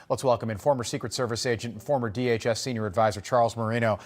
Let's welcome in former Secret Service agent and former DHS senior advisor Charles Marino.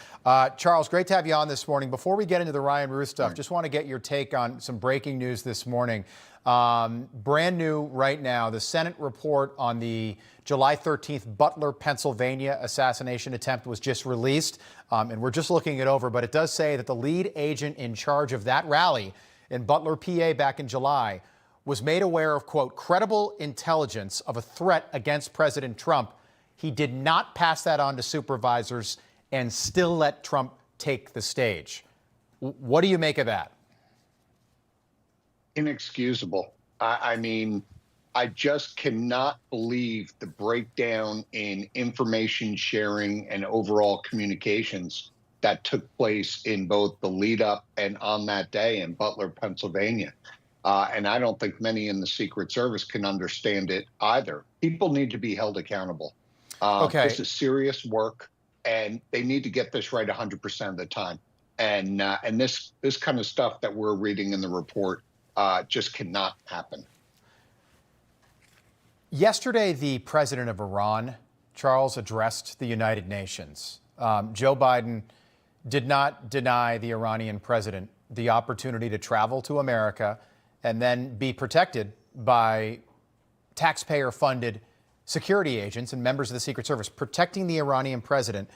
Charles, great to have you on this morning. Before we get into the Ryan Ruth stuff, just want to get your take on some breaking news this morning. Brand new right now, the Senate report on the July 13th Butler, Pennsylvania assassination attempt was just released, and we're just looking it over, but it does say that the lead agent in charge of that rally in Butler, PA back in July was made aware of, quote, credible intelligence of a threat against President Trump. He did not pass that on to supervisors and still let Trump take the stage. What do you make of that? Inexcusable. I mean, I just cannot believe the breakdown in information sharing and overall communications that took place in both the lead up and on that day in Butler, Pennsylvania. And I don't think many in the Secret Service can understand it either. People need to be held accountable. This is serious work, and they need to get this right 100% of the time. And this kind of stuff that we're reading in the report just cannot happen. Yesterday, the president of Iran, Charles, addressed the United Nations. Joe Biden did not deny the Iranian president the opportunity to travel to America and then be protected by taxpayer-funded security agents and members of the Secret Service protecting the Iranian president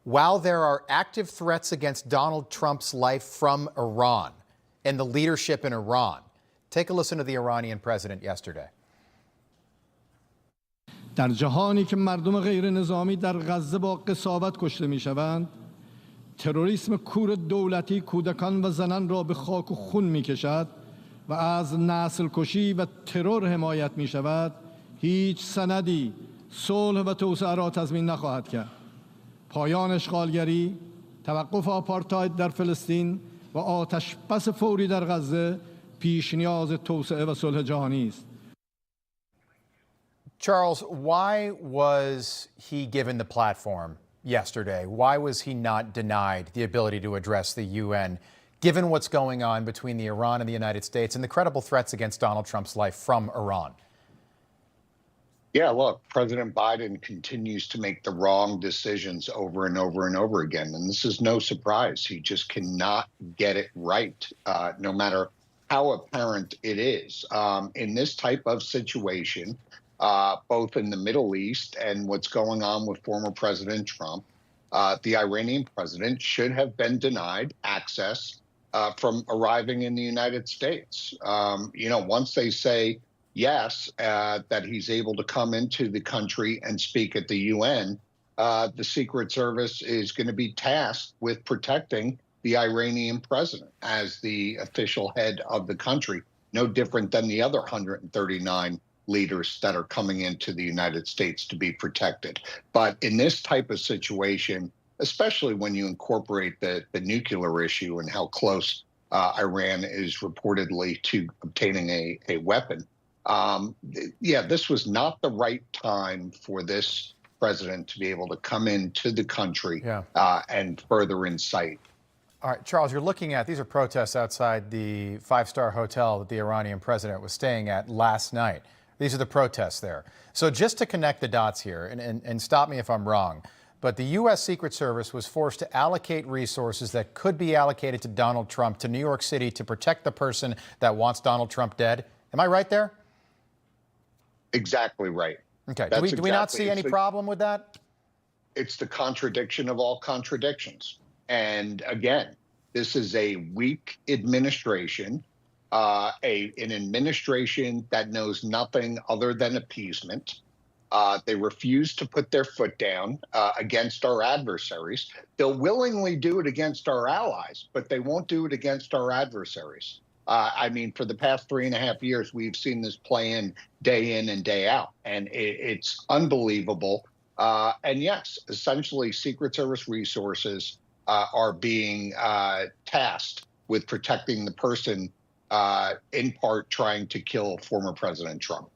while there are active threats against Donald Trump's life from Iran and the leadership in Iran. Take a listen to the Iranian president yesterday. در جهانی که مردم غیر نظامی در غزه با قساوت کشته میشوند، تروریسم کور دولتی کودکان و زنان را به خاک و خون میکشد و از نسل کشی و ترور حمایت می شود، هیچ سندی صلح و توسعه را تضمین نخواهد کرد. پایان اشغالگری، توقف آپارتاید در فلسطین و آتش بس فوری در غزه پیش نیاز توسعه و صلح جهانی است. Charles, why was he given the platform yesterday? Why was he not denied the ability to address the UN? Given what's going on between the Iran and the United States and the credible threats against Donald Trump's life from Iran? Yeah, look, President Biden continues to make the wrong decisions over and over and over again. And this is no surprise. He just cannot get it right, no matter how apparent it is. In this type of situation, both in the Middle East and what's going on with former President Trump, the Iranian president should have been denied access from arriving in the United States. Once they say yes, that he's able to come into the country and speak at the UN, the Secret Service is going to be tasked with protecting the Iranian president as the official head of the country, no different than the other 139 leaders that are coming into the United States to be protected. But in this type of situation, especially when you incorporate the nuclear issue and how close Iran is reportedly to obtaining a weapon. This was not the right time for this president to be able to come into the country and further incite. All right, Charles, you're looking at, these are protests outside the five-star hotel that the Iranian president was staying at last night. These are the protests there. So just to connect the dots here, and stop me if I'm wrong, but the U.S. Secret Service was forced to allocate resources that could be allocated to Donald Trump to New York City to protect the person that wants Donald Trump dead. Am I right there? Exactly right. Okay. Do we not see any problem with that? It's the contradiction of all contradictions. And again, this is a weak administration, an administration that knows nothing other than appeasement. They refuse to put their foot down against our adversaries. They'll willingly do it against our allies, but they won't do it against our adversaries. I mean, for the past 3.5 years, we've seen this play in and day out, and it's unbelievable. And yes, essentially, Secret Service resources are being tasked with protecting the person, in part trying to kill former President Trump.